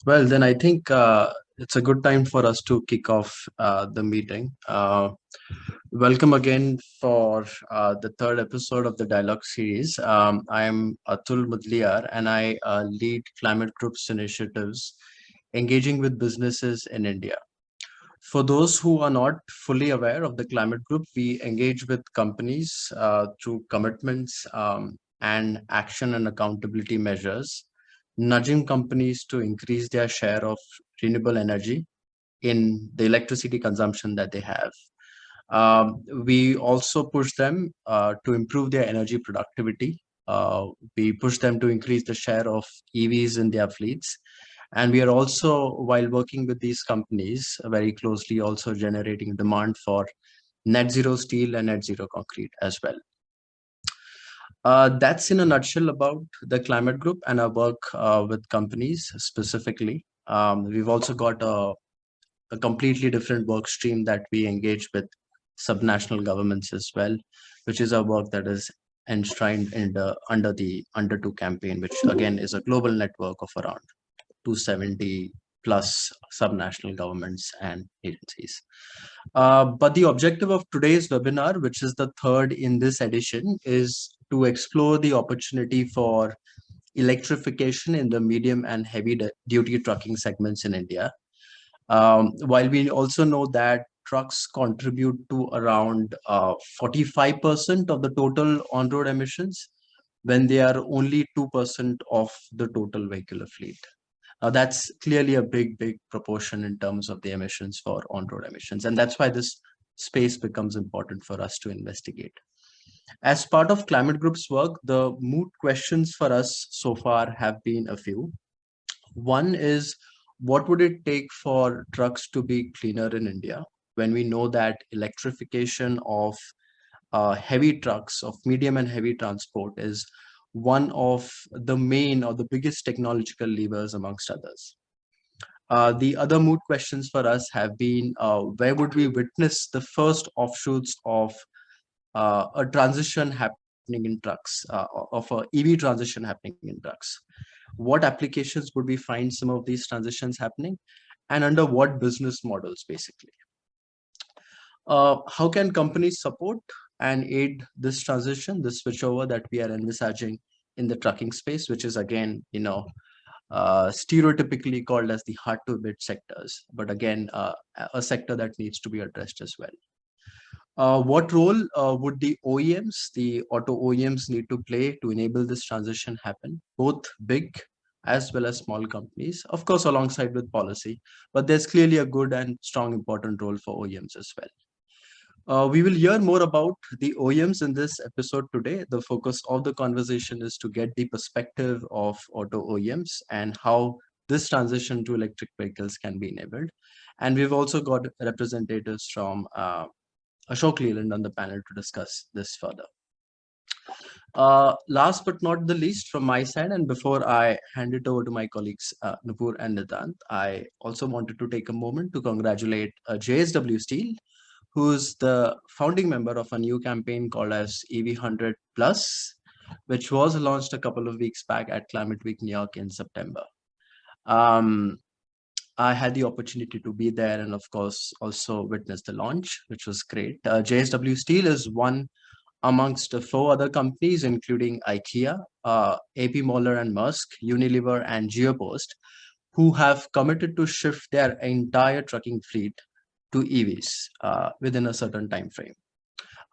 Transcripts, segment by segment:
Well, then I think it's a good time for us to kick off the meeting. Welcome again for the third episode of the dialogue series. I'm Atul Mudliar and I lead Climate Group's initiatives engaging with businesses in India. For those who are not fully aware of the Climate Group, we engage with companies through commitments and action and accountability measures, nudging companies to increase their share of renewable energy in the electricity consumption that they have. We also push them to improve their energy productivity. We push them to increase the share of EVs in their fleets. And we are also, while working with these companies very closely, also generating demand for net zero steel and net zero concrete as well. That's in a nutshell about the Climate Group and our work with companies specifically. We've also got a completely different work stream that we engage with subnational governments as well, which is our work that is enshrined in under the Under 2 campaign, which again is a global network of around 270 plus subnational governments and agencies. But the objective of today's webinar, which is the third in this edition, is to explore the opportunity for electrification in the medium and heavy duty trucking segments in India. While we also know that trucks contribute to around 45% of the total on-road emissions when they are only 2% of the total vehicular fleet. Now, that's clearly a big proportion in terms of the emissions for on-road emissions. And that's why this space becomes important for us to investigate. As part of Climate Group's work, the moot questions for us so far have been a few. One is, what would it take for trucks to be cleaner in India when we know that electrification of heavy trucks, of medium and heavy transport, is one of the main or the biggest technological levers amongst others. The other moot questions for us have been, where would we witness the first offshoots of a transition happening in trucks, of a EV transition happening in trucks? What applications would we find some of these transitions happening, and under what business models, basically? How can companies support and aid this transition, this switchover that we are envisaging in the trucking space, which is again, stereotypically called as the hard to abate sectors, but again, a sector that needs to be addressed as well. What role would the OEMs, the auto OEMs, need to play to enable this transition happen, both big as well as small companies, of course, alongside with policy, but there's clearly a good and strong important role for OEMs as well. We will hear more about the OEMs in this episode today. The focus of the conversation is to get the perspective of auto OEMs and how this transition to electric vehicles can be enabled. And we've also got representatives from Ashok Leland on the panel to discuss this further. Last but not the least, from my side, and before I hand it over to my colleagues Nupur and Nidant, I also wanted to take a moment to congratulate JSW Steel, who's the founding member of a new campaign called as EV100 Plus, which was launched a couple of weeks back at Climate Week New York in September. I had the opportunity to be there and, of course, also witness the launch, which was great. JSW Steel is one amongst 4 other companies, including IKEA, AP Moller and Maersk, Unilever, and Geopost, who have committed to shift their entire trucking fleet to EVs within a certain time frame.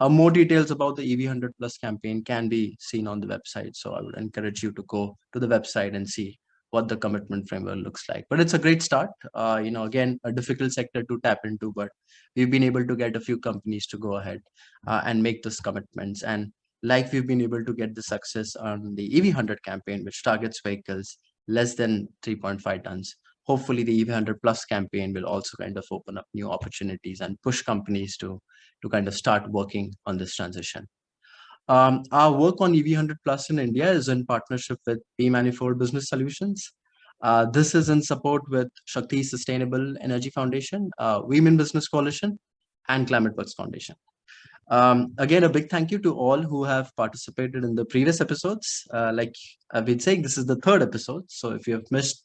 More details about the EV100 Plus campaign can be seen on the website. So I would encourage you to go to the website and see what the commitment framework looks like. But it's a great start. Again, a difficult sector to tap into, but we've been able to get a few companies to go ahead and make those commitments. And like we've been able to get the success on the EV100 campaign, which targets vehicles less than 3.5 tons. Hopefully the EV100 Plus campaign will also kind of open up new opportunities and push companies to kind of start working on this transition. Our work on EV100 Plus in India is in partnership with pManifold Business Solutions. This is in support with Shakti Sustainable Energy Foundation, Women Business Coalition, and Climate Works Foundation. Again, a big thank you to all who have participated in the previous episodes. Like I've been saying, this is the third episode. So if you have missed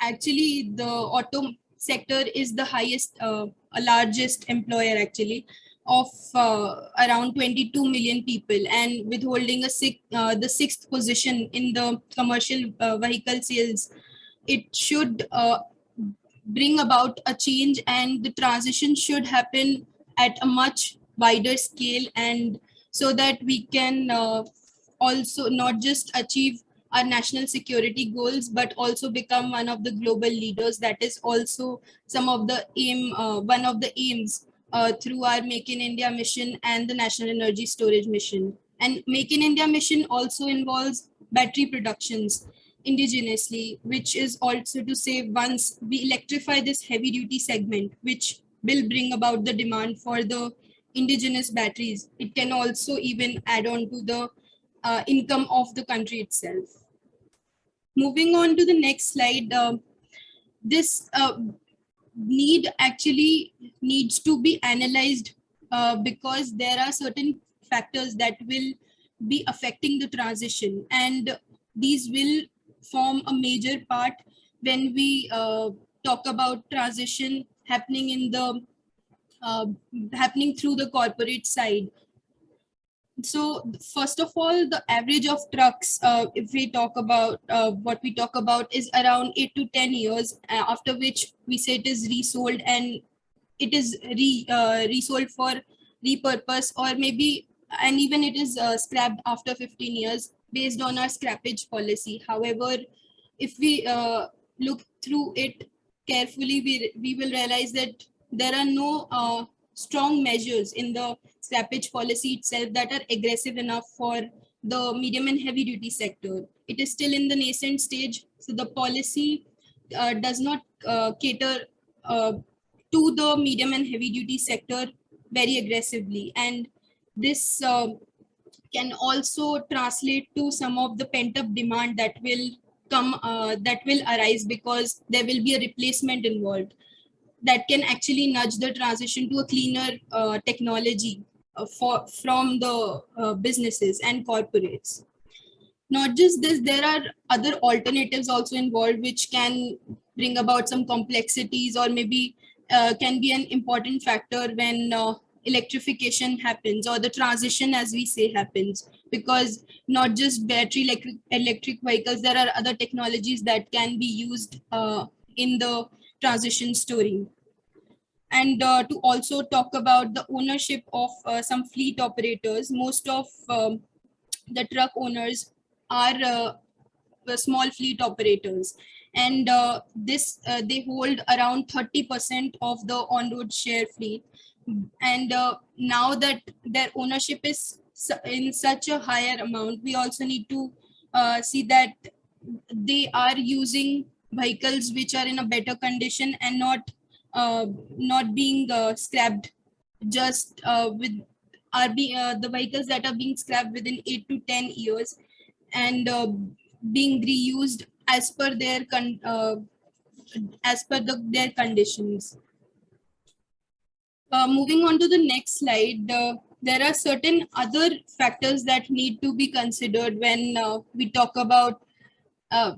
actually the auto sector is the largest employer actually of around 22 million people, and withholding the sixth position in the commercial vehicle sales. It should bring about a change, and the transition should happen at a much wider scale, and so that we can also not just achieve our national security goals but also become one of the global leaders. That is also one of the aims through our Make in India mission and the National Energy Storage Mission. And Make in India mission also involves battery productions indigenously, which is also to say once we electrify this heavy duty segment, which will bring about the demand for the indigenous batteries, it can also even add on to the income of the country itself. Moving on to the next slide, this need actually needs to be analyzed because there are certain factors that will be affecting the transition, and these will form a major part when we talk about transition happening in the happening through the corporate side. So first of all, the average of trucks, if we talk about what we talk about, is around 8 to 10 years, after which we say it is resold, and it is resold for repurpose, or maybe, and even it is scrapped after 15 years based on our scrappage policy. However, if we look through it carefully, we will realize that there are no strong measures in the scrappage policy itself that are aggressive enough for the medium and heavy duty sector. It is still in the nascent stage, so the policy does not cater to the medium and heavy duty sector very aggressively, and this can also translate to some of the pent up demand that will arise because there will be a replacement involved that can actually nudge the transition to a cleaner technology from the businesses and corporates. Not just this, there are other alternatives also involved which can bring about some complexities, or maybe can be an important factor when electrification happens, or the transition as we say happens, because not just battery electric vehicles, there are other technologies that can be used in the transition story. And to also talk about the ownership of some fleet operators, most of the truck owners are small fleet operators, and they hold around 30% of the on-road share fleet. And now that their ownership is in such a higher amount, we also need to see that they are using vehicles which are in a better condition and not being scrapped just with the vehicles that are being scrapped within 8 to 10 years, and being reused as per their their conditions. Moving on to the next slide, there are certain other factors that need to be considered when we talk about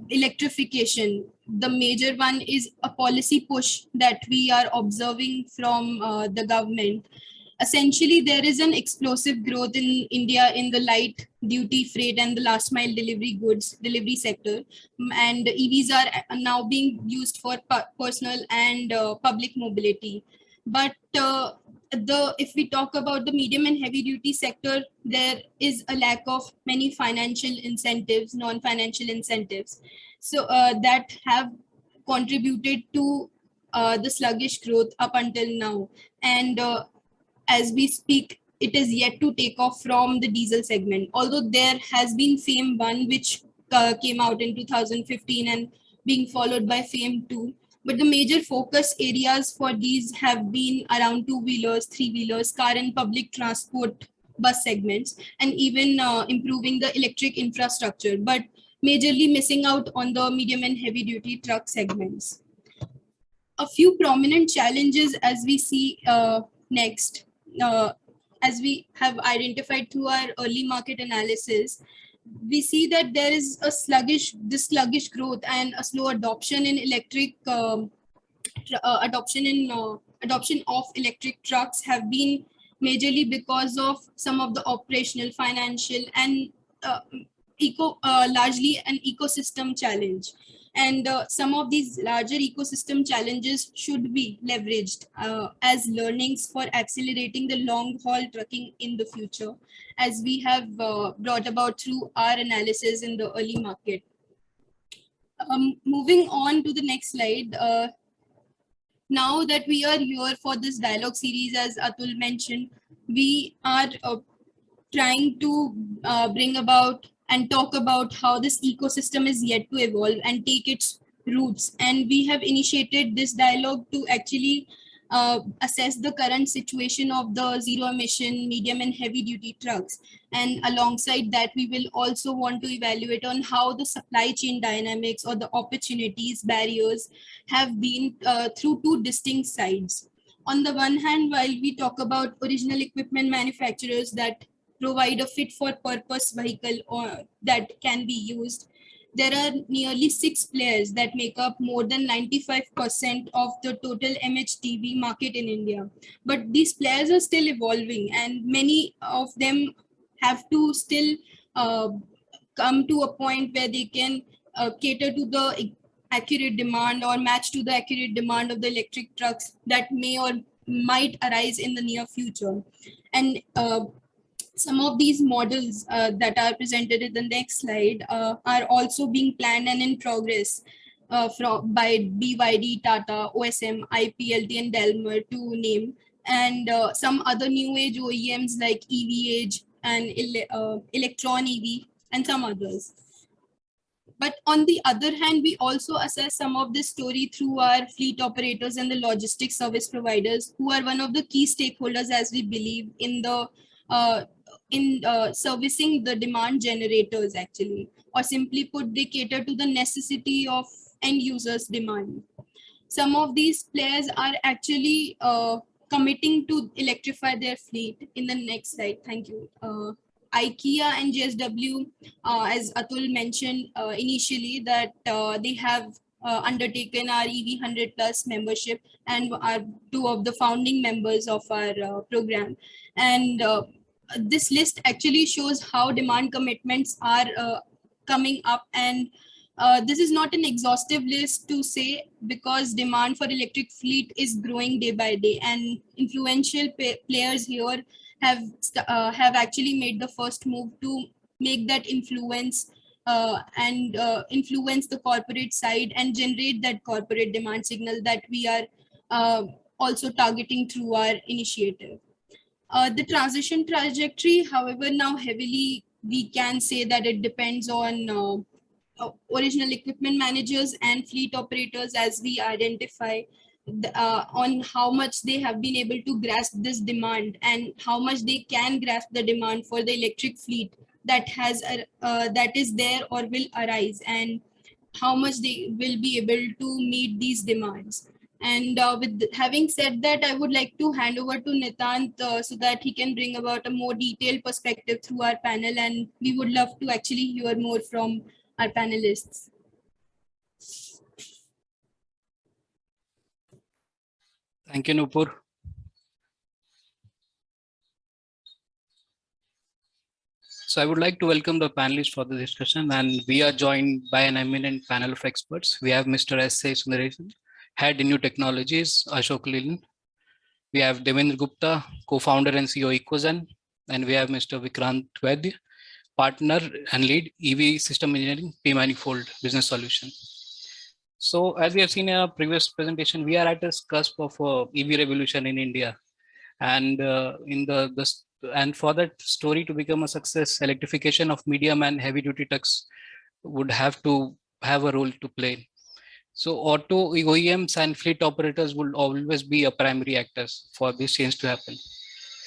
electrification. The major one is a policy push that we are observing from the government. Essentially, there is an explosive growth in India in the light duty freight and the last mile goods delivery sector, and EVs are now being used for personal and public mobility. But if we talk about the medium and heavy duty sector, there is a lack of many financial incentives, non-financial incentives, so that have contributed to the sluggish growth up until now. And as we speak, it is yet to take off from the diesel segment, although there has been FAME 1, which came out in 2015 and being followed by FAME 2. But the major focus areas for these have been around two-wheelers, three-wheelers, car and public transport bus segments, and even improving the electric infrastructure, but majorly missing out on the medium and heavy-duty truck segments. A few prominent challenges as we see next, as we have identified through our early market analysis, we see that there is a sluggish growth and a slow adoption in adoption of electric trucks have been majorly because of some of the operational, financial, and uh, largely an ecosystem challenge. And some of these larger ecosystem challenges should be leveraged as learnings for accelerating the long haul trucking in the future, as we have brought about through our analysis in the early market. Moving on to the next slide. Now that we are here for this dialogue series, as Atul mentioned, we are trying to bring about and talk about how this ecosystem is yet to evolve and take its roots. And we have initiated this dialogue to actually assess the current situation of the zero emission, medium and heavy duty trucks. And alongside that, we will also want to evaluate on how the supply chain dynamics or the opportunities, barriers have been through two distinct sides. On the one hand, while we talk about original equipment manufacturers that provide a fit for purpose vehicle or that can be used, there are nearly 6 players that make up more than 95% of the total MHDV market in India. But these players are still evolving, and many of them have to still come to a point where they can cater to the accurate demand or match to the accurate demand of the electric trucks that may or might arise in the near future. And some of these models that are presented in the next slide are also being planned and in progress by BYD, Tata, OSM, IPLT, and Delmer, to name, and some other new age OEMs like EVH and Electron EV and some others. But on the other hand, we also assess some of this story through our fleet operators and the logistics service providers, who are one of the key stakeholders, as we believe, in servicing the demand generators, actually, or simply put, they cater to the necessity of end users' demand. Some of these players are actually committing to electrify their fleet. In the next slide, thank you. IKEA and JSW, as Atul mentioned initially, that they have undertaken our EV 100 plus membership and are two of the founding members of our program. And this list actually shows how demand commitments are coming up, and this is not an exhaustive list to say, because demand for electric fleet is growing day by day, and influential players here have actually made the first move to make that influence and influence the corporate side and generate that corporate demand signal that we are also targeting through our initiative. The transition trajectory, however, now heavily we can say that it depends on original equipment managers and fleet operators, as we identify on how much they have been able to grasp this demand and how much they can grasp the demand for the electric fleet that is there or will arise, and how much they will be able to meet these demands. And with having said that, I would like to hand over to Nitant so that he can bring about a more detailed perspective through our panel, and we would love to actually hear more from our panelists. Thank you, Nupur. So I would like to welcome the panelists for the discussion, and we are joined by an eminent panel of experts. We have Mr. S.A. Sundaresan, Head in New Technologies, Ashok Leland. We have Devendra Gupta, co-founder and CEO Ecozen, and we have Mr. Vikrant Vaidya, partner and lead EV system engineering, pManifold Business Solution. So as we have seen in our previous presentation, we are at a cusp of EV revolution in India, and and for that story to become a success, electrification of medium and heavy duty trucks would have to have a role to play. So auto OEMs and fleet operators will always be a primary actors for this change to happen.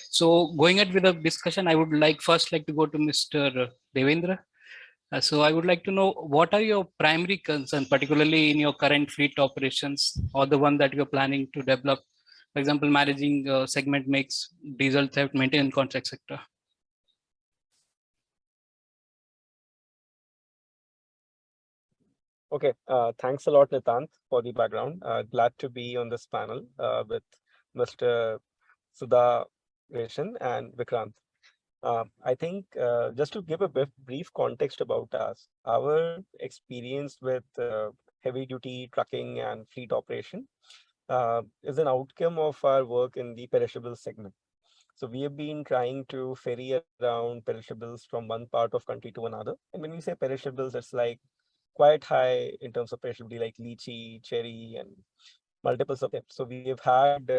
So going ahead with the discussion, I would first like to go to Mr. Devendra. So I would like to know, what are your primary concerns, particularly in your current fleet operations or the one that you're planning to develop? For example, managing segment mix, diesel theft, maintenance contract sector. Okay, thanks a lot, Nitant, for the background. Glad to be on this panel with Mr. Sudha Reshan and Vikrant. I think just to give a brief context about us, our experience with heavy duty trucking and fleet operation is an outcome of our work in the perishable segment. So we have been trying to ferry around perishables from one part of country to another. And when we say perishables, it's like quite high in terms of perishability, like lychee, cherry, and multiples of them. So we have had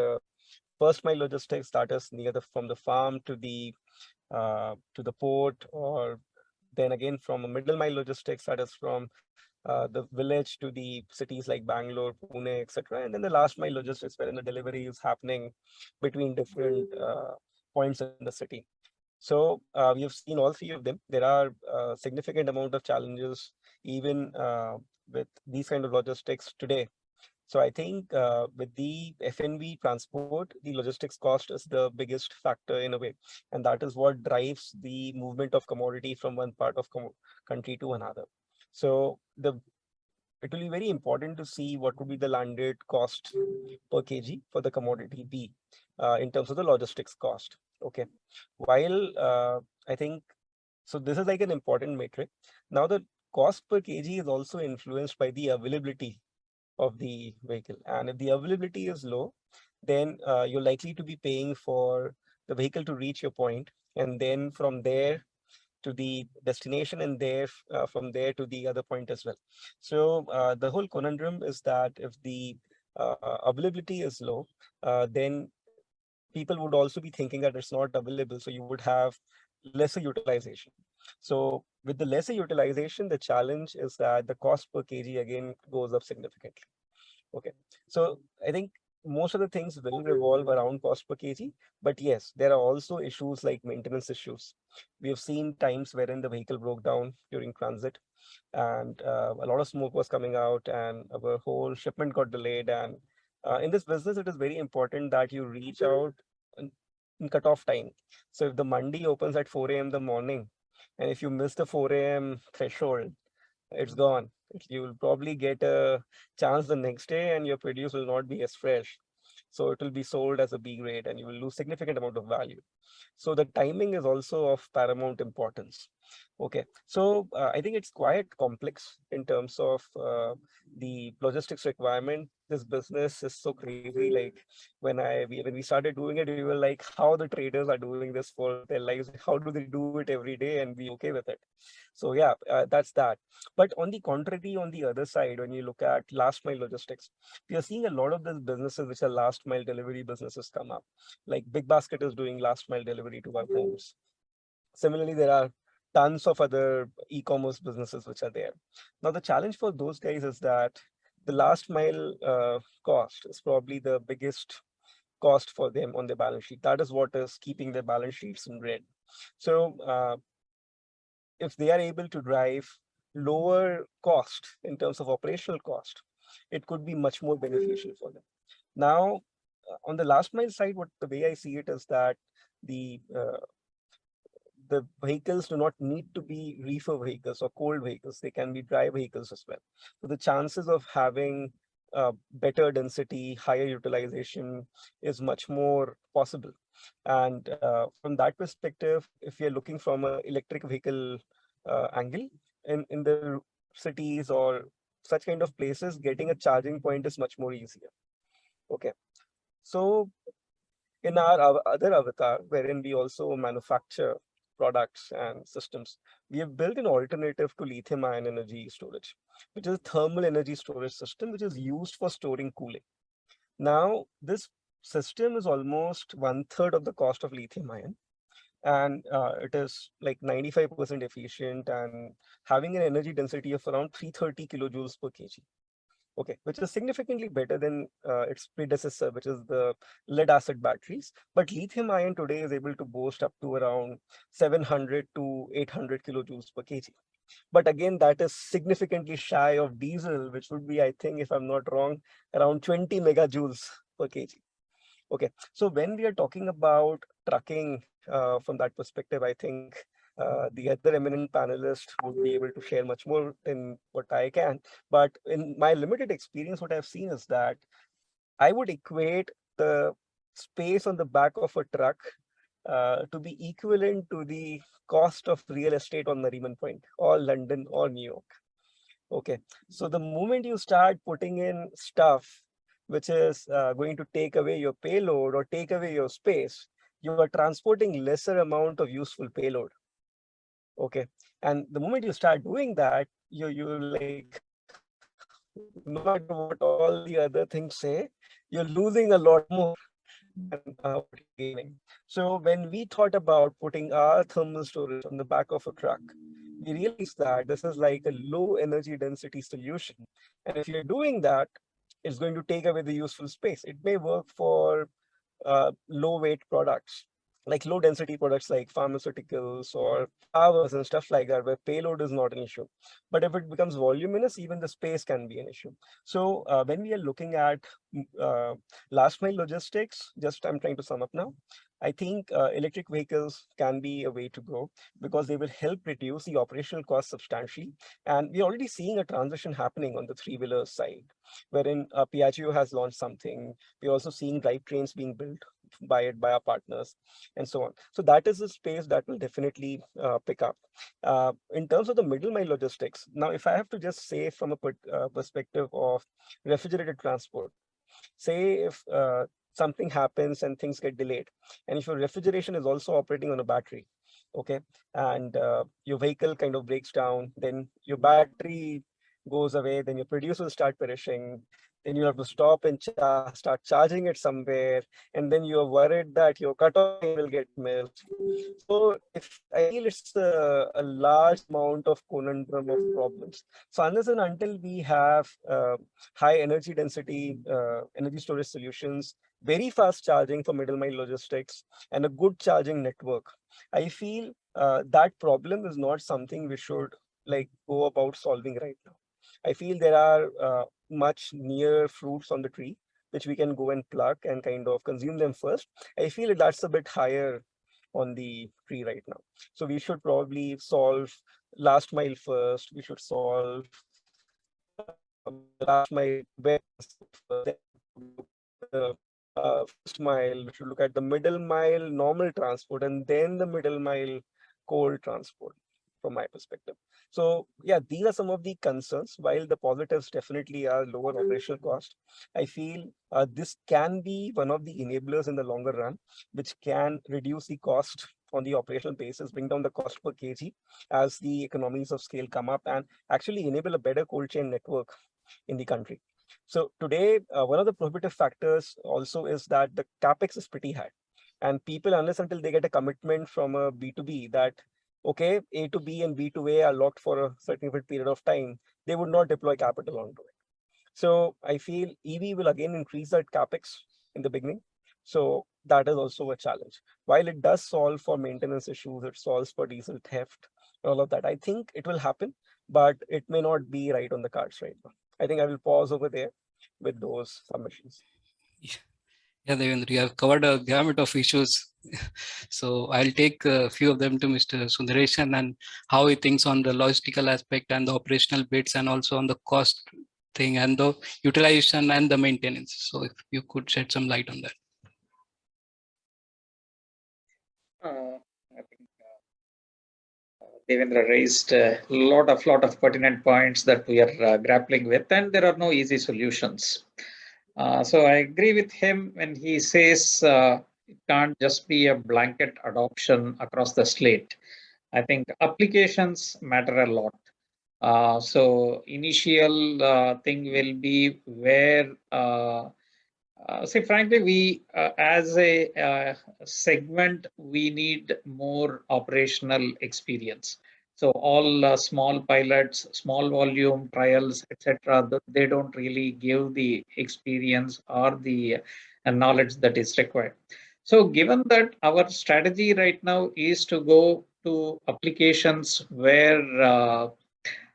first mile logistics that is near from the farm to the port, or then again from a middle mile logistics that is from the village to the cities like Bangalore, Pune, etc. And then the last mile logistics wherein the delivery is happening between different points in the city. So we have seen all three of them. There are significant amount of challenges even with these kind of logistics today. So I think with the FNV transport, the logistics cost is the biggest factor in a way, and that is what drives the movement of commodity from one part of country to another. So it will be very important to see what would be the landed cost per kg for the commodity B in terms of the logistics cost. Okay, while I think so, this is like an important metric. Now the cost per kg is also influenced by the availability of the vehicle, and if the availability is low, then you're likely to be paying for the vehicle to reach your point, and then from there to the destination, and there from there to the other point as well. So the whole conundrum is that if the availability is low, then people would also be thinking that it's not available, so you would have lesser utilization. So with the lesser utilization, the challenge is that the cost per kg again goes up significantly. Okay, so I think most of the things will revolve around cost per kg, but yes, there are also issues like maintenance issues. We have seen times wherein the vehicle broke down during transit, and a lot of smoke was coming out, and our whole shipment got delayed. And in this business, it is very important that you reach out in cutoff time. So if the mandi opens at 4 a.m. in the morning, and if you miss the 4 a.m. threshold, it's gone. You will probably get a chance the next day, and your produce will not be as fresh. So it will be sold as a B grade, and you will lose significant amount of value. So the timing is also of paramount importance. Okay, so I think it's quite complex in terms of the logistics requirement. This business is so crazy. Like when we started doing it, we were like, how the traders are doing this for their lives? How do they do it every day and be okay with it? So yeah, that's that. But on the contrary, on the other side, when you look at last mile logistics, we are seeing a lot of these businesses which are last mile delivery businesses come up. Like Big Basket is doing last mile delivery to our homes. Similarly, there are tons of other e-commerce businesses which are there. Now, the challenge for those guys is that the last mile cost is probably the biggest cost for them on their balance sheet. That is what is keeping their balance sheets in red. So if they are able to drive lower cost in terms of operational cost, it could be much more beneficial for them. Now, on the last mile side, what the way I see it is that the vehicles do not need to be reefer vehicles or cold vehicles. They can be dry vehicles as well. So the chances of having better density, higher utilization is much more possible. And from that perspective, if you're looking from an electric vehicle angle, in the cities or such kind of places, getting a charging point is much more easier. Okay, so in our other avatar, wherein we also manufacture products and systems, we have built an alternative to lithium-ion energy storage, which is a thermal energy storage system, which is used for storing cooling. Now, this system is almost 1/3 of the cost of lithium-ion, and it is like 95% efficient and having an energy density of around 330 kilojoules per kg. Okay, which is significantly better than its predecessor, which is the lead acid batteries. But lithium ion today is able to boast up to around 700 to 800 kilojoules per kg. But again, that is significantly shy of diesel, which would be, I think, if I'm not wrong, around 20 megajoules per kg. Okay, so when we are talking about trucking from that perspective, I think The other eminent panelists would be able to share much more than what I can. But in my limited experience, what I've seen is that I would equate the space on the back of a truck to be equivalent to the cost of real estate on Nariman Point or London or New York. Okay, so the moment you start putting in stuff which is going to take away your payload or take away your space, you are transporting lesser amount of useful payload. Okay, and the moment you start doing that, you like, no matter what all the other things say, you're losing a lot more than what you're gaining. So when we thought about putting our thermal storage on the back of a truck, we realized that this is like a low energy density solution. And if you're doing that, it's going to take away the useful space. It may work for low weight products, like low density products like pharmaceuticals or towers and stuff like that, where payload is not an issue. But if it becomes voluminous, even the space can be an issue. So when we are looking at last mile logistics, I'm trying to sum up now. I think electric vehicles can be a way to go because they will help reduce the operational cost substantially. And we're already seeing a transition happening on the three-wheeler side, wherein Piaggio has launched something. We're also seeing drivetrains being built by our partners and so on. So that is a space that will definitely pick up. In terms of the middle mile logistics, now if I have to just say from a perspective of refrigerated transport, say if something happens and things get delayed, and if your refrigeration is also operating on a battery, okay, and your vehicle kind of breaks down, then your battery goes away, then your produce will start perishing, then you have to stop and start charging it somewhere, and then you're worried that your cutoff will get missed. So if I feel it's a large amount of conundrum of problems. So unless and until we have high energy density energy storage solutions, very fast charging for middle mile logistics, and a good charging network, I feel that problem is not something we should like go about solving right now. I feel there are much near fruits on the tree which we can go and pluck and kind of consume them first. I feel that's a bit higher on the tree right now. So we should probably solve last mile first. We should solve last mile first, first mile. We should look at the middle mile normal transport and then the middle mile cold transport from my perspective. So yeah, these are some of the concerns. While the positives definitely are lower operational cost, I feel this can be one of the enablers in the longer run, which can reduce the cost on the operational basis, bring down the cost per kg as the economies of scale come up, and actually enable a better cold chain network in the country. So today, one of the prohibitive factors also is that the capex is pretty high, and people, unless until they get a commitment from a B2B that okay, A to B and B to A are locked for a certain period of time, they would not deploy capital onto it. So I feel EV will again increase that capex in the beginning. So that is also a challenge. While it does solve for maintenance issues, it solves for diesel theft, all of that. I think it will happen, but it may not be right on the cards right now. I think I will pause over there with those submissions. Yeah, Devendra, you have covered a gamut of issues. So I'll take a few of them to Mr. Sundaresan and how he thinks on the logistical aspect and the operational bits, and also on the cost thing and the utilization and the maintenance. So if you could shed some light on that. I think Devendra raised a lot of pertinent points that we are grappling with, and there are no easy solutions. So I agree with him when he says it can't just be a blanket adoption across the slate. I think applications matter a lot. So initial thing will be where, say frankly, we as a segment, we need more operational experience. So all small pilots, small volume trials, etc., they don't really give the experience or the knowledge that is required. So given that our strategy right now is to go to applications where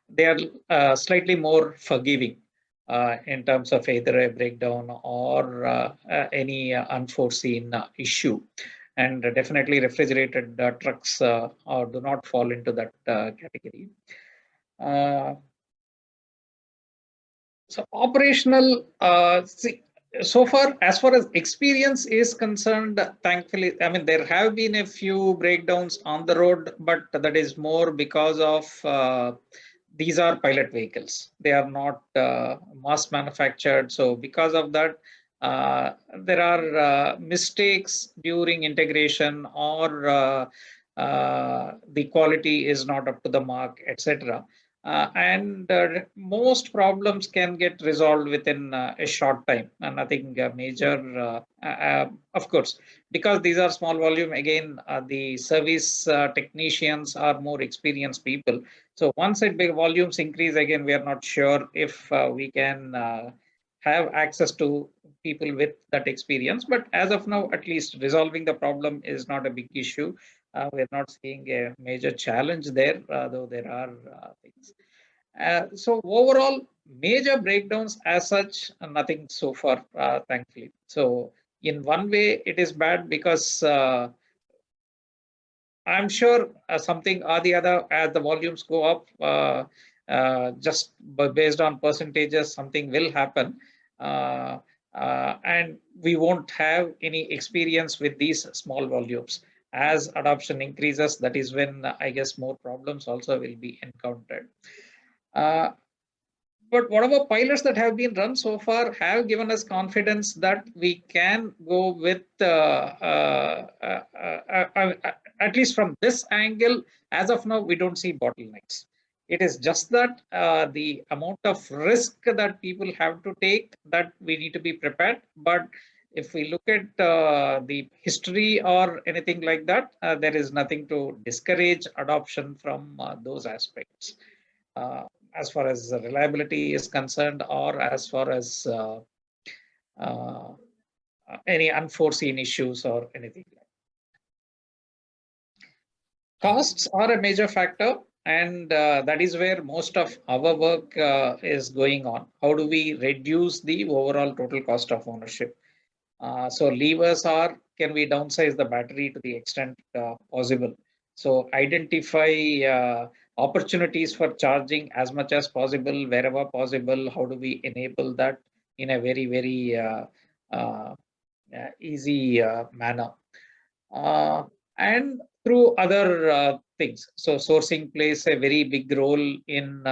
they are slightly more forgiving in terms of either a breakdown or any unforeseen issue. and definitely refrigerated trucks do not fall into that category. So operational, so far as experience is concerned, thankfully, I mean, there have been a few breakdowns on the road, but that is more because of these are pilot vehicles. They are not mass manufactured. So because of that, there are mistakes during integration, or the quality is not up to the mark, etc. And most problems can get resolved within a short time, and nothing major. Of course, because these are small volume, again, the service technicians are more experienced people. So once big volumes increase, again, we are not sure if we can have access to people with that experience. But as of now, at least resolving the problem is not a big issue. We're not seeing a major challenge there, though there are things. So overall, major breakdowns as such, nothing so far, thankfully. So in one way, it is bad because I'm sure something or the other, as the volumes go up, just based on percentages, something will happen. And we won't have any experience with these small volumes. As adoption increases, that is when I guess more problems also will be encountered. But whatever pilots that have been run so far have given us confidence that we can go with, at least from this angle, as of now, we don't see bottlenecks. It is just that the amount of risk that people have to take, that we need to be prepared. But if we look at the history or anything like that, there is nothing to discourage adoption from those aspects. As far as reliability is concerned, or as far as any unforeseen issues or anything like that. Costs are a major factor, and that is where most of our work is going on. How do we reduce the overall total cost of ownership? So levers are, can we downsize the battery to the extent possible? So identify opportunities for charging as much as possible, wherever possible. How do we enable that in a very, very easy manner? And through other things. So sourcing plays a very big role in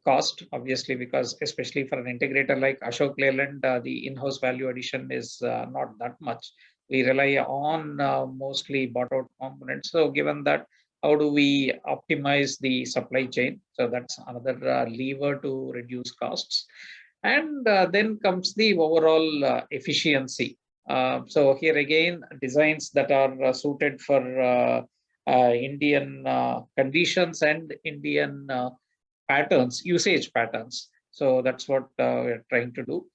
cost, obviously, because especially for an integrator like Ashok Leyland, the in-house value addition is not that much. We rely on mostly bought-out components. So given that, how do we optimize the supply chain? So that's another lever to reduce costs. And then comes the overall efficiency. So here again, designs that are suited for Indian conditions and Indian patterns, usage patterns. So that's what we're trying to do.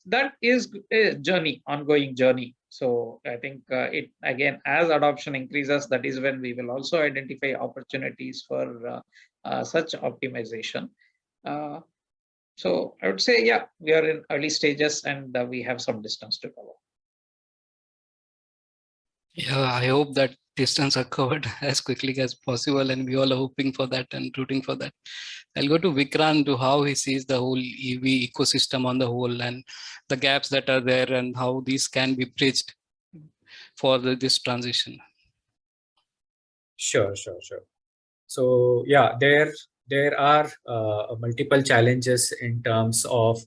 That is a journey, ongoing journey. So I think it, again, as adoption increases, that is when we will also identify opportunities for such optimization. So I would say, yeah, we are in early stages, and we have some distance to cover. Yeah, I hope that distance are covered as quickly as possible, and we all are hoping for that and rooting for that. I'll go to Vikrant to how he sees the whole EV ecosystem on the whole, and the gaps that are there, and how these can be bridged for this transition. Sure. So yeah, there are multiple challenges in terms of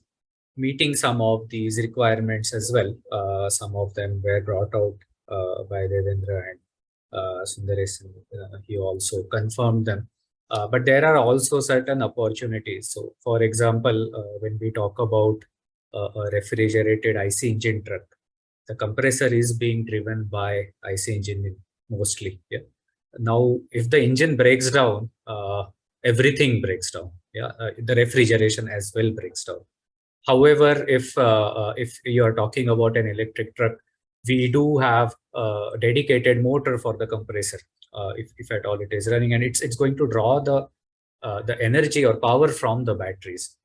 meeting some of these requirements as well. Some of them were brought out by Devendra and Sundaresh. He also confirmed them. But there are also certain opportunities. So for example, when we talk about a refrigerated IC engine truck, the compressor is being driven by IC engine mostly. Yeah. Now, if the engine breaks down, everything breaks down. Yeah, the refrigeration as well breaks down. However, if you are talking about an electric truck, we do have a dedicated motor for the compressor, if at all it is running, and it's going to draw the energy or power from the batteries.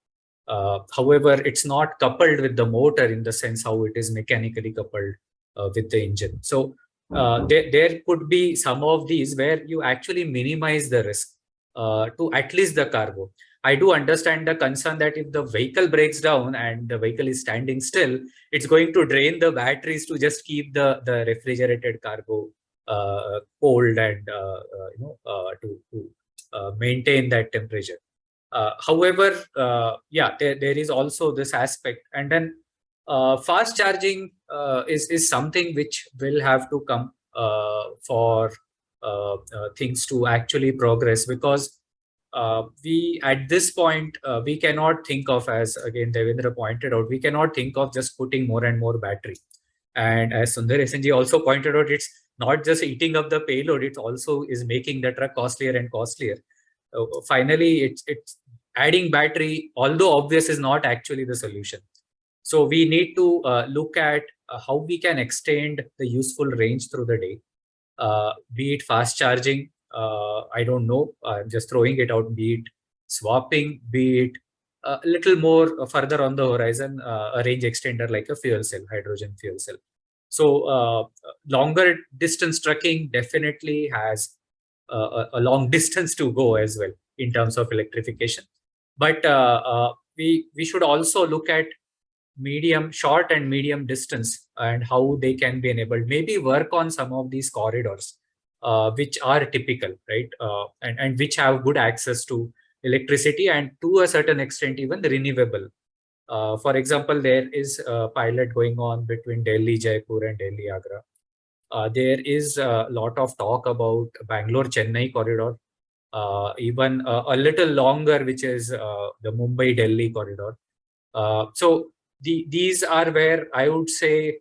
However, it's not coupled with the motor in the sense how it is mechanically coupled with the engine. So there could be some of these where you actually minimize the risk to at least the cargo. I do understand the concern that if the vehicle breaks down and the vehicle is standing still, it's going to drain the batteries to just keep the refrigerated cargo cold and to maintain that temperature. However, yeah, there is also this aspect, and then fast charging is something which will have to come for things to actually progress, because we at this point we cannot think of, as again Devendra pointed out, we cannot think of just putting more and more battery. And as Sundaresan ji also pointed out, it's not just eating up the payload, it also is making the truck costlier and costlier. Finally, it's adding battery, although obvious, is not actually the solution. So we need to look at how we can extend the useful range through the day, be it fast charging. I don't know, I'm just throwing it out, be it swapping, be it a little more further on the horizon, a range extender like a fuel cell, hydrogen fuel cell. So longer distance trucking definitely has a long distance to go as well in terms of electrification. But we should also look at short and medium distance and how they can be enabled. Maybe work on some of these corridors which are typical, right? And which have good access to electricity and to a certain extent even the renewable. For example, there is a pilot going on between Delhi, Jaipur and Delhi, Agra. There is a lot of talk about Bangalore-Chennai corridor, even a little longer, which is the Mumbai-Delhi corridor. So these are where I would say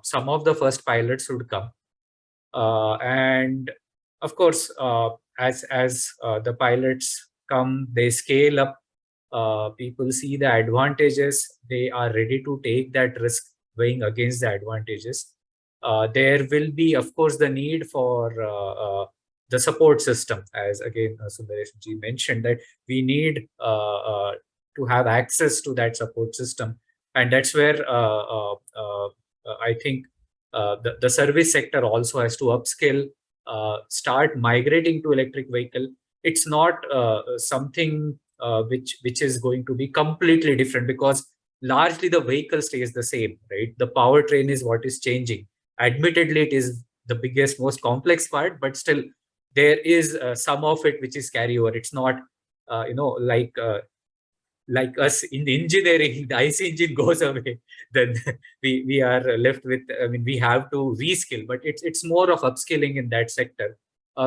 some of the first pilots would come. And of course, as the pilots come, they scale up. People see the advantages, they are ready to take that risk weighing against the advantages. There will be, of course, the need for the support system, as again Sundaresan ji mentioned, that we need to have access to that support system. And that's where I think the service sector also has to upskill, start migrating to electric vehicle. It's not something which is going to be completely different, because largely the vehicle stays the same, right? The powertrain is what is changing. Admittedly, it is the biggest, most complex part, but still there is some of it which is carryover. It's not, like us in engineering, the IC engine goes away, then we are left with, I mean, we have to reskill, but it's more of upskilling in that sector,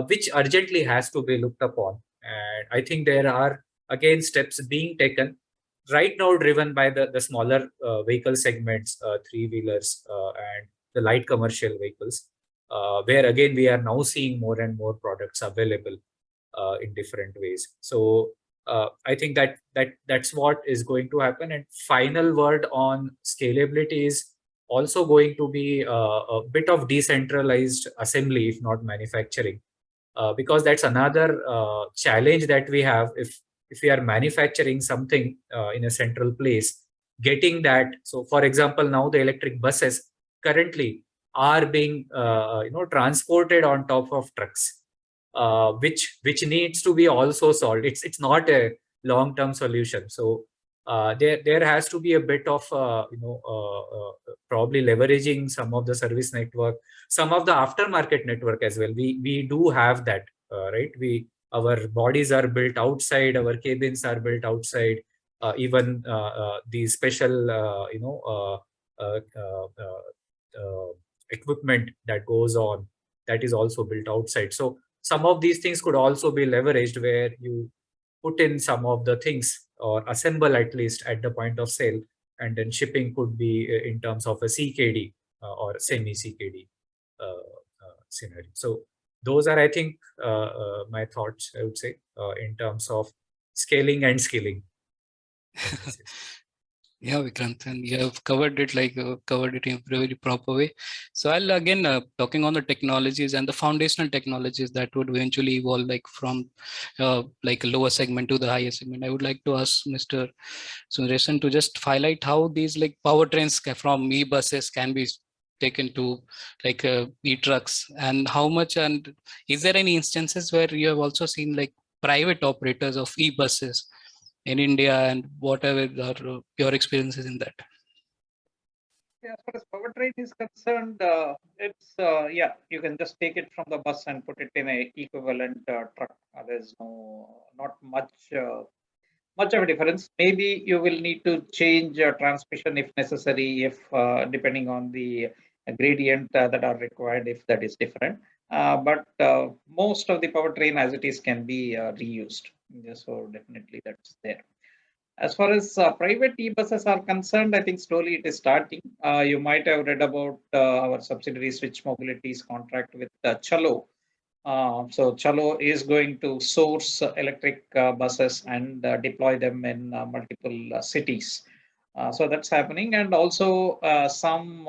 which urgently has to be looked upon. And I think there are, again, steps being taken right now, driven by the smaller vehicle segments, three-wheelers and the light commercial vehicles, where again, we are now seeing more and more products available in different ways. So I think that's what is going to happen. And final word on scalability is also going to be a bit of decentralized assembly, if not manufacturing, because that's another challenge that we have. If we are manufacturing something in a central place, getting that. So for example, now the electric buses currently are being transported on top of trucks, which needs to be also solved. It's not a long-term solution. So there has to be a bit of probably leveraging some of the service network, some of the aftermarket network as well. We do have that, right? Our bodies are built outside, our cabins are built outside, even the special equipment that goes on, that is also built outside. So some of these things could also be leveraged, where you put in some of the things or assemble at least at the point of sale, and then shipping could be in terms of a CKD or semi CKD scenario. So those are, I think, my thoughts, I would say, in terms of scaling and skilling. Yeah, Vikrant, and you have covered it in a very proper way. So I'll again talking on the technologies and the foundational technologies that would eventually evolve, like from like a lower segment to the higher segment. I would like to ask Mr. Sundaresan to just highlight how these like powertrains from e-buses can be taken to like e-trucks, and how much, and is there any instances where you have also seen like private operators of e-buses in India, and whatever are your experiences in that? Yeah, as far as powertrain is concerned, it's yeah, you can just take it from the bus and put it in a equivalent truck. There's not much of a difference. Maybe you will need to change transmission if necessary, if depending on the gradient that are required, if that is different. But most of the powertrain as it is can be reused. Yeah, so definitely that's there. As far as private e-buses are concerned, I think slowly it is starting. You might have read about our subsidiary Switch Mobility's contract with Chalo. So Chalo is going to source electric buses and deploy them in multiple cities. So that's happening, and also some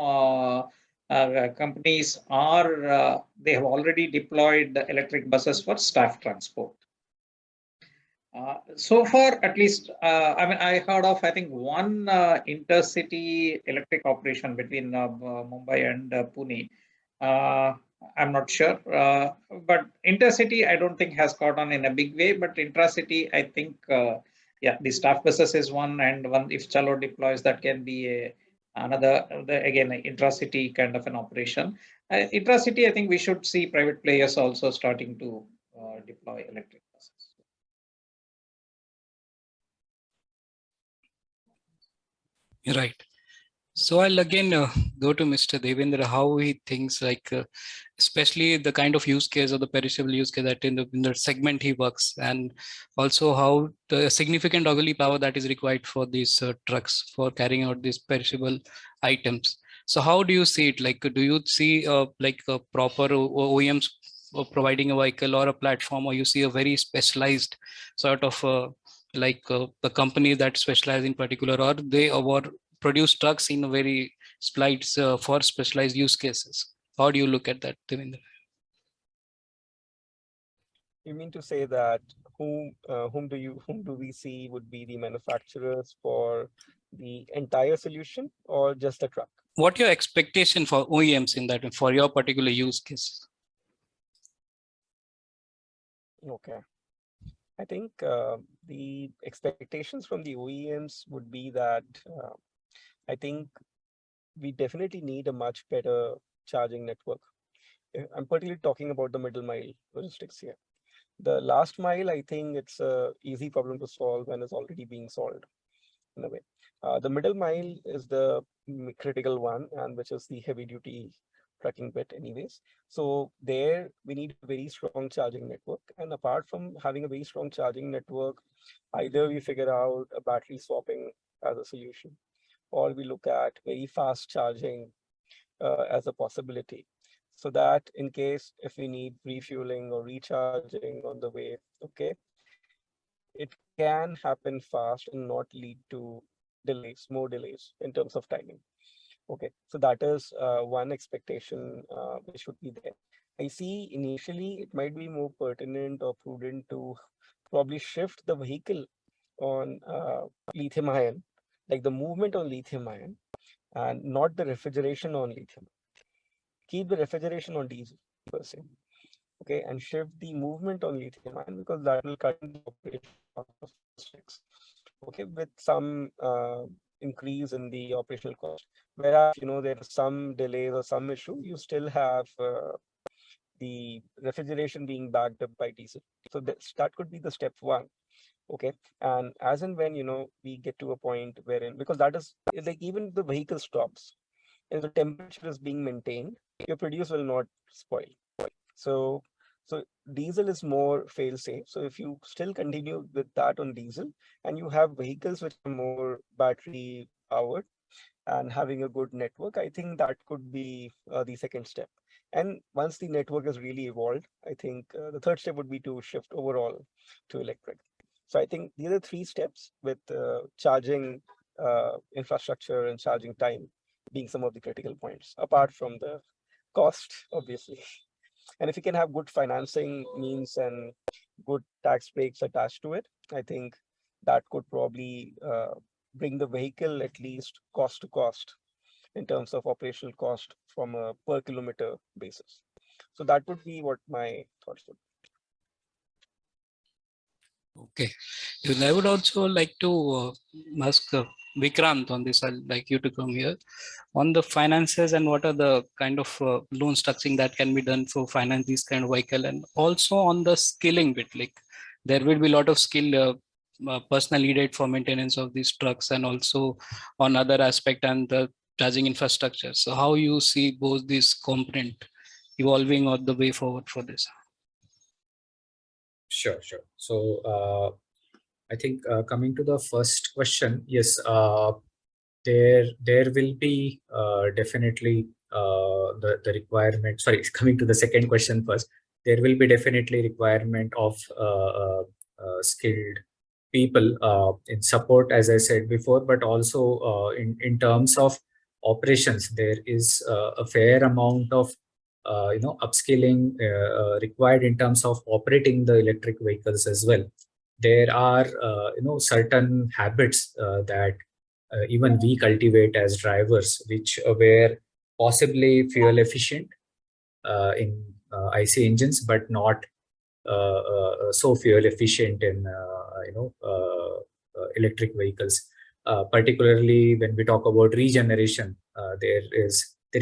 companies are they have already deployed electric buses for staff transport. So far, at least, I mean, I heard of, I think, one intercity electric operation between Mumbai and Pune. I'm not sure, but intercity, I don't think has caught on in a big way. But intracity, I think, yeah, the staff buses is one, and one if Chalo deploys, that can be another again intracity kind of an operation. Intracity, I think we should see private players also starting to deploy electric buses. Right. So I'll again go to Mr. Devendra, how he thinks like, especially the kind of use case or the perishable use case that in the segment he works, and also how the significant auxiliary power that is required for these trucks for carrying out these perishable items. So how do you see it? Like, do you see like a proper OEMs providing a vehicle or a platform, or you see a very specialized sort of like the company that specialize in particular, or they or produce trucks in a very slides for specialized use cases? How do you look at that, Devendra? You mean to say that whom do we see would be the manufacturers for the entire solution, or just the truck? What your expectation for OEMs in that, for your particular use case? Okay. I think the expectations from the OEMs would be that I think we definitely need a much better charging network. I'm particularly talking about the middle mile logistics here. The last mile, I think it's a easy problem to solve and is already being solved in a way. The middle mile is the critical one, and which is the heavy duty trucking bit anyways. So there we need a very strong charging network. And apart from having a very strong charging network, either we figure out a battery swapping as a solution, or we look at very fast charging as a possibility. So that in case if we need refueling or recharging on the way, okay, it can happen fast and not lead to more delays in terms of timing. Okay, so that is one expectation which should be there. I see initially it might be more pertinent or prudent to probably shift the vehicle on lithium ion, like the movement on lithium ion, and not the refrigeration on lithium. Keep the refrigeration on diesel per se, okay, and shift the movement on lithium ion, because that will cut the operation cost of logistics, okay, with some increase in the operational cost. Whereas, there are some delays or some issue, you still have the refrigeration being backed up by diesel. So that could be the step one. Okay, and as and when we get to a point wherein, because that is like even the vehicle stops and the temperature is being maintained, your produce will not spoil. So diesel is more fail safe. So if you still continue with that on diesel, and you have vehicles which are more battery powered and having a good network, I think that could be the second step. And once the network is really evolved, I think the third step would be to shift overall to electric. So I think these are three steps, with charging infrastructure and charging time being some of the critical points, apart from the cost, obviously. And if you can have good financing means and good tax breaks attached to it, I think that could probably bring the vehicle at least cost to cost in terms of operational cost from a per kilometer basis. So that would be what my thoughts would be. Okay. And I would also like to ask Vikrant on this. I'd like you to come here on the finances and what are the kind of loan structuring that can be done for finance these kind of vehicle, and also on the skilling bit. Like there will be a lot of skill personnel needed for maintenance of these trucks, and also on other aspect and the charging infrastructure. So how you see both these component evolving or the way forward for this? Sure. So I think coming to the first question, yes, there will be definitely the requirement. Sorry, coming to the second question first, there will be definitely requirement of skilled people in support, as I said before, but also in terms of operations, there is a fair amount of upskilling required in terms of operating the electric vehicles as well. There are certain habits that even we cultivate as drivers, which were possibly fuel efficient in IC engines, but not so fuel efficient in electric vehicles. Particularly when we talk about regeneration, there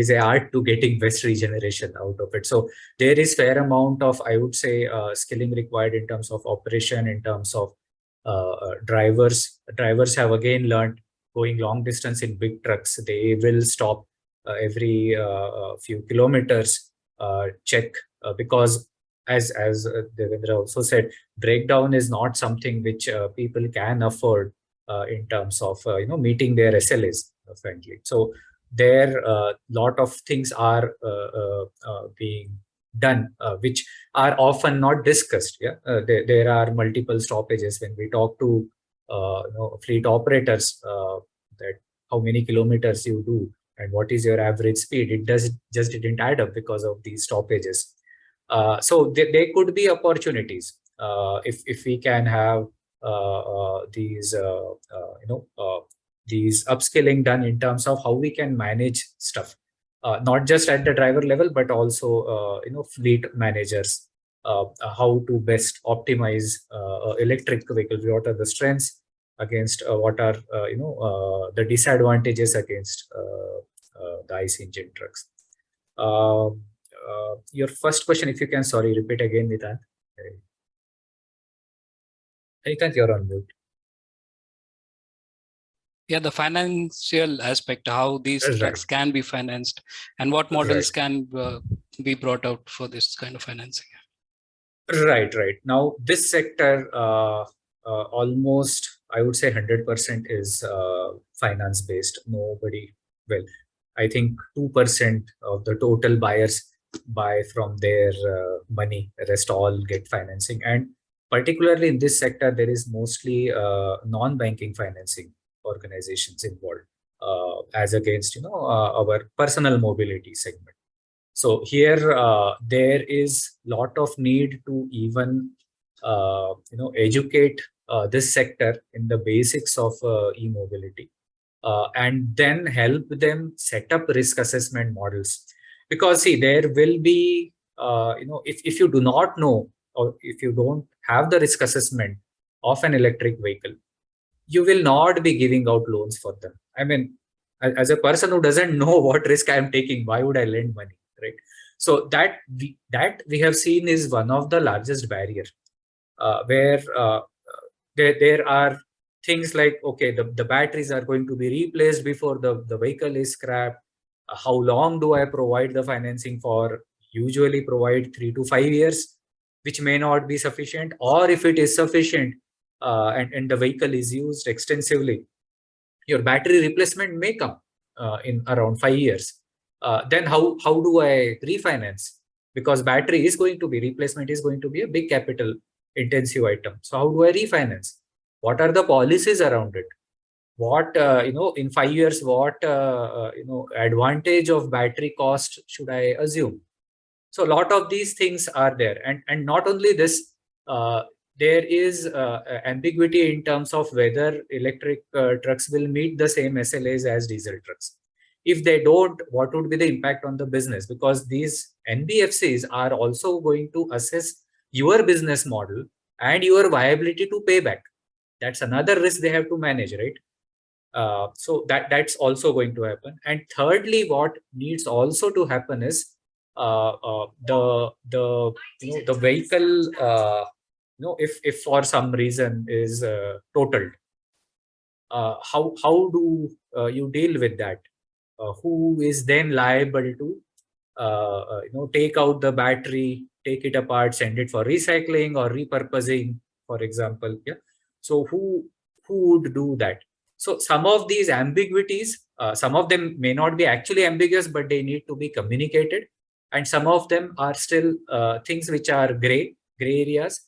is a art to getting best regeneration out of it. So there is fair amount of, I would say, skilling required in terms of operation, in terms of drivers. Drivers have again learned going long distance in big trucks. They will stop every few kilometers, check, because as Devendra also said, breakdown is not something which people can afford in terms of meeting their SLAs, frankly. So there lot of things are being done which are often not discussed. There are multiple stoppages when we talk to fleet operators, that how many kilometers you do and what is your average speed. It just didn't add up because of these stoppages. So there could be opportunities if we can have these upskilling done in terms of how we can manage stuff, not just at the driver level, but also fleet managers, how to best optimize electric vehicles. What are the strengths against what are the disadvantages against the IC engine trucks. Your first question, if you can, sorry, repeat again, Nithan. Nithan, you're on mute. Yeah, the financial aspect, how these trucks can be financed and what models can be brought out for this kind of financing. Right. Now, this sector, almost, I would say 100% is finance based. Nobody, well, I think 2% of the total buyers buy from their money. The rest all get financing. And particularly in this sector, there is mostly non-banking financing organizations involved, as against our personal mobility segment. So here there is lot of need to even educate this sector in the basics of e-mobility, and then help them set up risk assessment models. Because see, there will be if you do not know, or if you don't have the risk assessment of an electric vehicle, you will not be giving out loans for them. I mean, as a person who doesn't know what risk I am taking, why would I lend money, right? So that we have seen is one of the largest barriers, where there are things like, okay, the batteries are going to be replaced before the vehicle is scrapped. How long do I provide the financing for? Usually provide 3 to 5 years, which may not be sufficient, or if it is sufficient and the vehicle is used extensively, your battery replacement may come in around 5 years. Then how do I refinance? Because battery is going to be, replacement is going to be a big capital intensive item. So how do I refinance? What are the policies around it? What in 5 years, what advantage of battery cost should I assume? So a lot of these things are there, and not only this, there is ambiguity in terms of whether electric trucks will meet the same SLAs as diesel trucks. If they don't, what would be the impact on the business? Because these NBFCs are also going to assess your business model and your viability to pay back. That's another risk they have to manage, right? So that's also going to happen. And thirdly, what needs also to happen is the the vehicle, if for some reason is totaled, how do you deal with that? Who is then liable to take out the battery, take it apart, send it for recycling or repurposing, for example? Yeah. So who would do that? So some of these ambiguities, some of them may not be actually ambiguous, but they need to be communicated, and some of them are still things which are gray areas,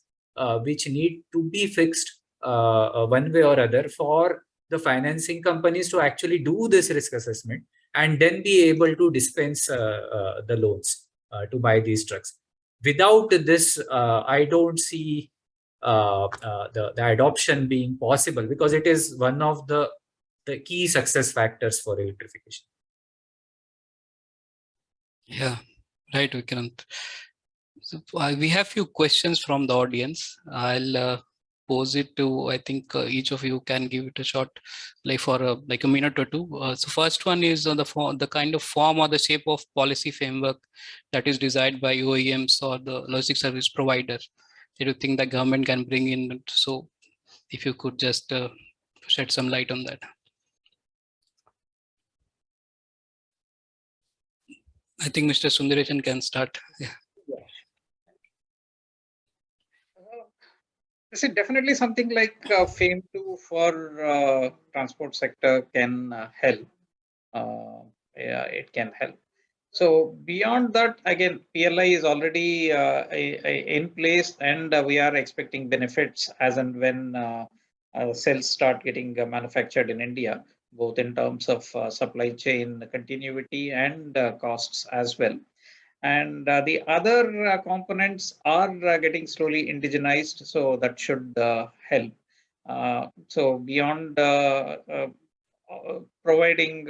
which need to be fixed one way or other for the financing companies to actually do this risk assessment and then be able to dispense the loans to buy these trucks. Without this, I don't see the adoption being possible, because it is one of the key success factors for electrification. Yeah, right, Vikrant. So we have few questions from the audience. I'll pose it to, I think each of you can give it a shot, like for like a minute or two. So first one is on the kind of form or the shape of policy framework that is desired by OEMs or the logistics service provider. Do you think the government can bring in? So if you could just shed some light on that. I think Mr. Sundaresan can start. Yeah. This is definitely something like FAME 2 for transport sector can help. Yeah, it can help. So beyond that, again, PLI is already in place, and we are expecting benefits as and when cells start getting manufactured in India, both in terms of supply chain continuity and costs as well. And the other components are getting slowly indigenized, so that should help. So beyond providing,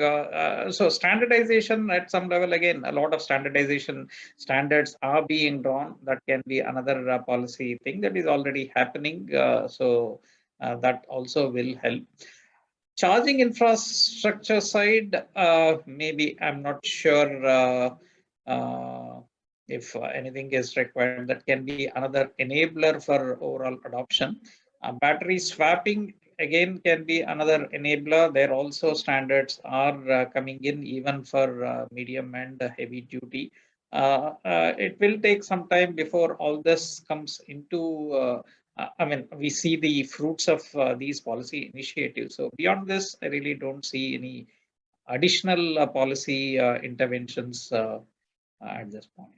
so standardization at some level, again, a lot of standardization standards are being drawn. That can be another policy thing that is already happening. So that also will help. Charging infrastructure side, maybe I'm not sure if anything is required. That can be another enabler for overall adoption. Battery swapping again can be another enabler. There also standards are coming in even for medium and heavy duty. It will take some time before all this comes into I mean, we see the fruits of these policy initiatives. So beyond this, I really don't see any additional policy interventions at this point.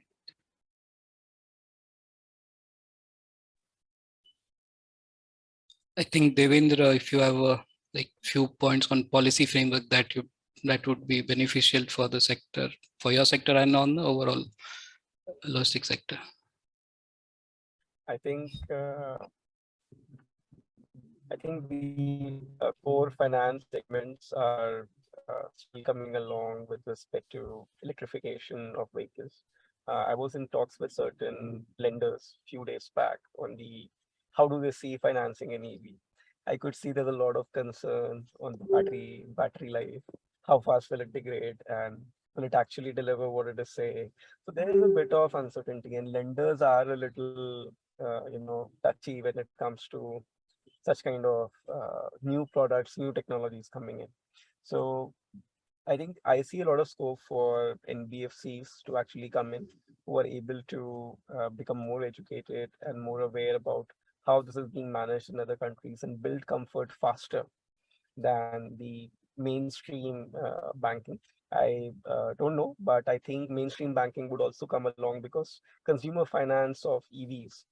I think Devendra, if you have like few points on policy framework that would be beneficial for the sector, for your sector and on the overall logistics sector. I think the core finance segments are still coming along with respect to electrification of vehicles. I was in talks with certain lenders a few days back on how do they see financing an EV. I could see there's a lot of concern on the battery life, how fast will it degrade, and will it actually deliver what it is saying. So there is a bit of uncertainty, and lenders are a little touchy when it comes to such kind of new products, new technologies coming in. So I think I see a lot of scope for NBFCs to actually come in, who are able to become more educated and more aware about how this is being managed in other countries and build comfort faster than the mainstream banking. I don't know, but I think mainstream banking would also come along, because consumer finance of EVs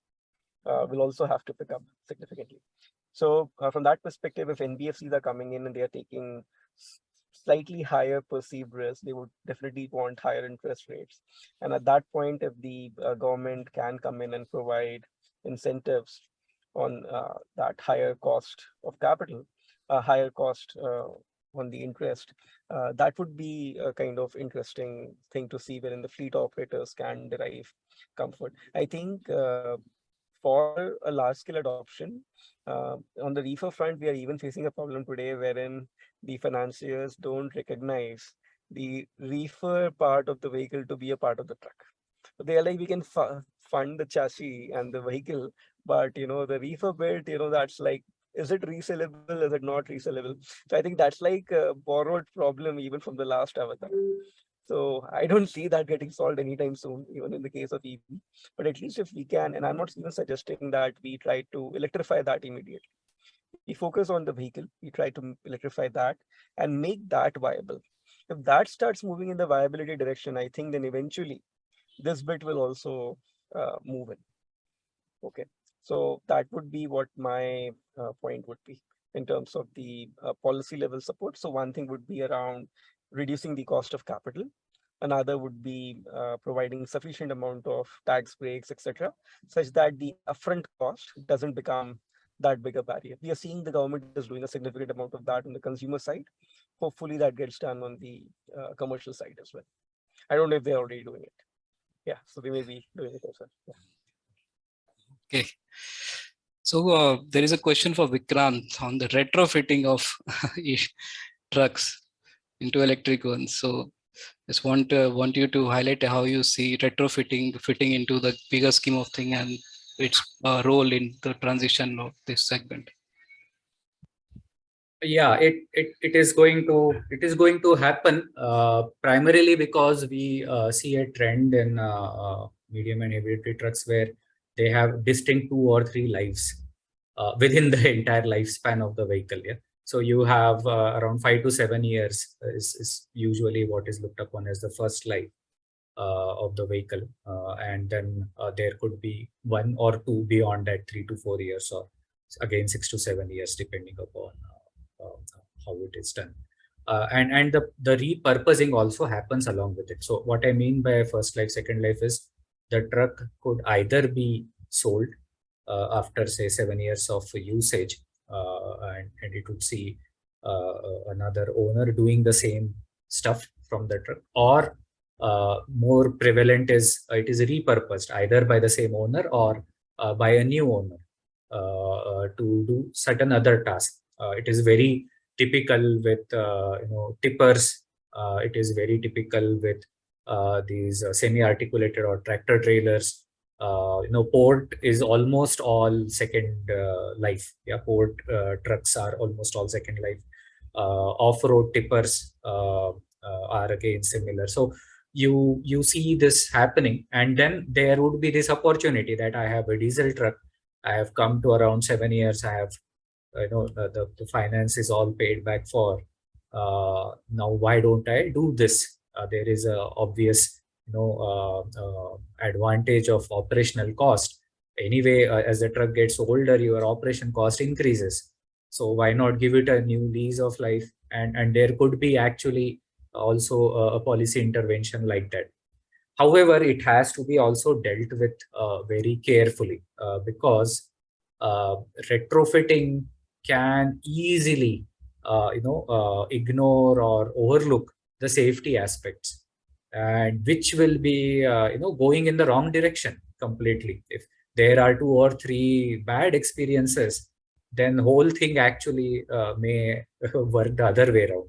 will also have to pick up significantly. So from that perspective, if NBFCs are coming in and they are taking slightly higher perceived risk, they would definitely want higher interest rates. And at that point, if the government can come in and provide incentives on that higher cost of capital, higher cost on the interest, that would be a kind of interesting thing to see wherein the fleet operators can derive comfort. I think for a large scale adoption, on the reefer front, we are even facing a problem today wherein the financiers don't recognize the reefer part of the vehicle to be a part of the truck. So they are like, we can fund the chassis and the vehicle, but the reefer bit, that's like, is it resellable? Is it not resellable? So I think that's like a borrowed problem even from the last avatar. So I don't see that getting solved anytime soon, even in the case of EV. But at least if we can, and I'm not even suggesting that we try to electrify that immediately. We focus on the vehicle, we try to electrify that and make that viable. If that starts moving in the viability direction, I think then eventually this bit will also move in. Okay, so that would be what my point would be in terms of the policy level support. So one thing would be around reducing the cost of capital. Another would be providing sufficient amount of tax breaks, etc., such that the upfront cost doesn't become that big a barrier. We are seeing the government is doing a significant amount of that on the consumer side. Hopefully that gets done on the commercial side as well. I don't know if they're already doing it. Yeah, so they may be doing it as well. Yeah. Okay. So there is a question for Vikrant on the retrofitting of trucks into electric ones. So just want you to highlight how you see retrofitting fitting into the bigger scheme of thing and its role in the transition of this segment. Yeah, it is going to happen primarily because we see a trend in medium and heavy duty trucks where they have distinct 2 or 3 lives within the entire lifespan of the vehicle. Yeah, so you have around 5 to 7 years is usually what is looked upon as the first life of the vehicle, and then there could be 1 or 2 beyond that, 3 to 4 years, or again 6 to 7 years depending upon how it is done. And the repurposing also happens along with it. So what I mean by first life, second life is the truck could either be sold after say 7 years of usage, and it would see another owner doing the same stuff from the truck, or more prevalent is it is repurposed either by the same owner or by a new owner to do certain other tasks. It is very typical with tippers. It is very typical with these semi-articulated or tractor trailers. Port is almost all second life. Yeah, port trucks are almost all second life. Off-road tippers are again similar. So you see this happening, and then there would be this opportunity that I have a diesel truck. I have come to around 7 years. I have the finance is all paid back for. Now why don't I do this? There is a obvious advantage of operational cost. Anyway, as the truck gets older, your operation cost increases. So why not give it a new lease of life? And there could be actually also a policy intervention like that. However, it has to be also dealt with very carefully because retrofitting can easily ignore or overlook the safety aspects, and which will be going in the wrong direction completely. If there are 2 or 3 bad experiences, then whole thing actually may work the other way around.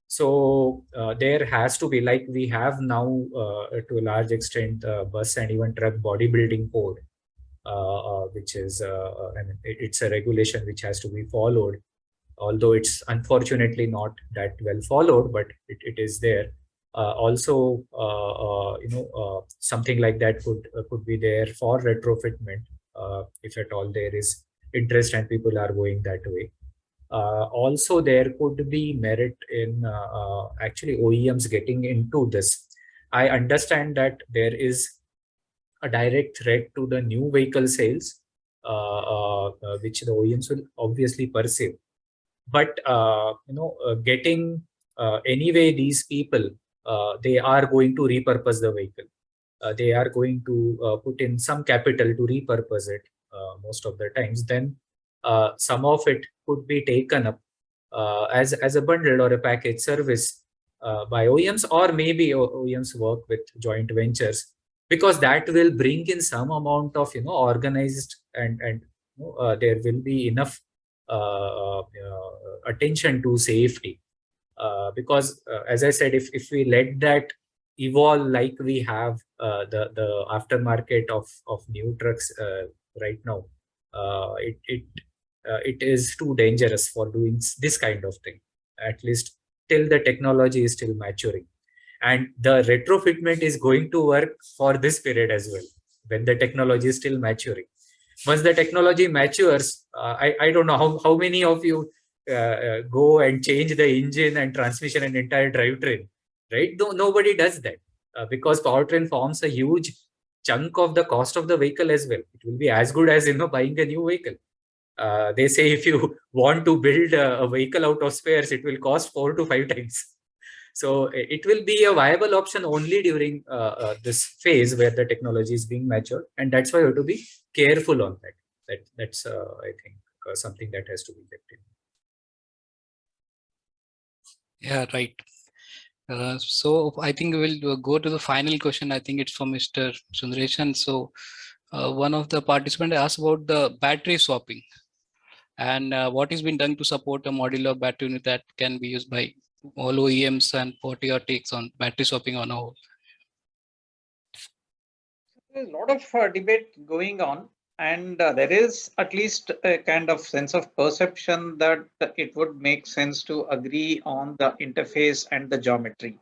So there has to be, like we have now to a large extent bus and even truck bodybuilding code, which is it's a regulation which has to be followed, although it's unfortunately not that well followed, but it is there. Also, something like that could be there for retrofitment if at all there is interest and people are going that way. Also, there could be merit in actually OEMs getting into this. I understand that there is a direct threat to the new vehicle sales, which the OEMs will obviously perceive. But getting anyway, these people they are going to repurpose the vehicle. They are going to put in some capital to repurpose it most of the times. Then some of it could be taken up as a bundle or a package service by OEMs, or maybe OEMs work with joint ventures, because that will bring in some amount of organized and there will be enough attention to safety. Because as I said, if we let that evolve like we have the aftermarket of new trucks right now, it is too dangerous for doing this kind of thing, at least till the technology is still maturing. And the retrofitment is going to work for this period as well, when the technology is still maturing. Once the technology matures, I don't know how many of you go and change the engine and transmission and entire drivetrain, right? Nobody does that because powertrain forms a huge chunk of the cost of the vehicle as well. It will be as good as buying a new vehicle. They say if you want to build a vehicle out of spares, it will cost 4 to 5 times. So it will be a viable option only during this phase where the technology is being matured, and that's why you have to be careful on that. That's I think something that has to be kept in. Yeah, right. So I think we'll go to the final question. I think it's from Mr. Sundaresan. So one of the participants asked about the battery swapping and what is being done to support a modular battery unit that can be used by all OEMs, and what your takes on battery swapping on a whole. There's a lot of debate going on, and there is at least a kind of sense of perception that it would make sense to agree on the interface and the geometry.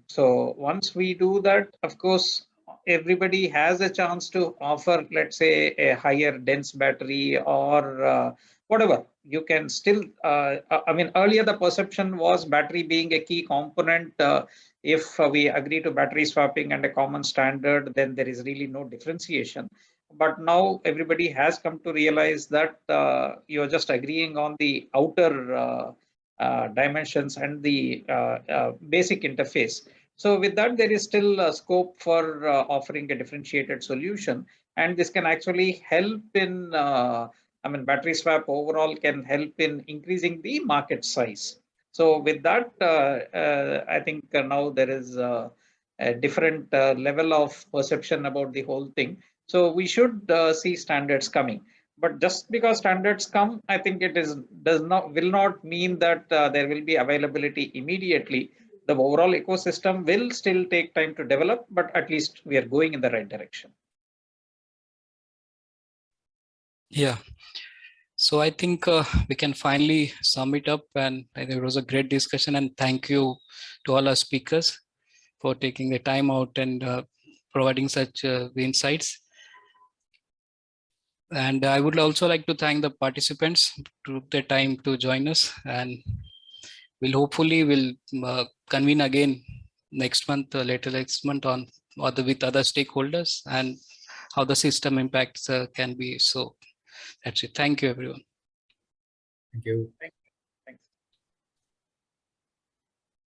So once we do that, of course, everybody has a chance to offer, let's say, a higher dense battery or whatever. You can still, I mean, earlier the perception was battery being a key component. If we agree to battery swapping and a common standard, then there is really no differentiation. But now everybody has come to realize that you're just agreeing on the outer dimensions and the basic interface. So with that, there is still a scope for offering a differentiated solution, and this can actually help in, I mean, battery swap overall can help in increasing the market size. So with that, I think now there is a different level of perception about the whole thing. So we should see standards coming. But just because standards come, I think it will not mean that there will be availability immediately. The overall ecosystem will still take time to develop, but at least we are going in the right direction. Yeah. So I think we can finally sum it up, and I think it was a great discussion, and thank you to all our speakers for taking the time out and providing such insights. And I would also like to thank the participants who took the time to join us, and we'll hopefully convene again next month, later next month, on with other stakeholders and how the system impacts can be. So that's it. Thank you, everyone. Thank you.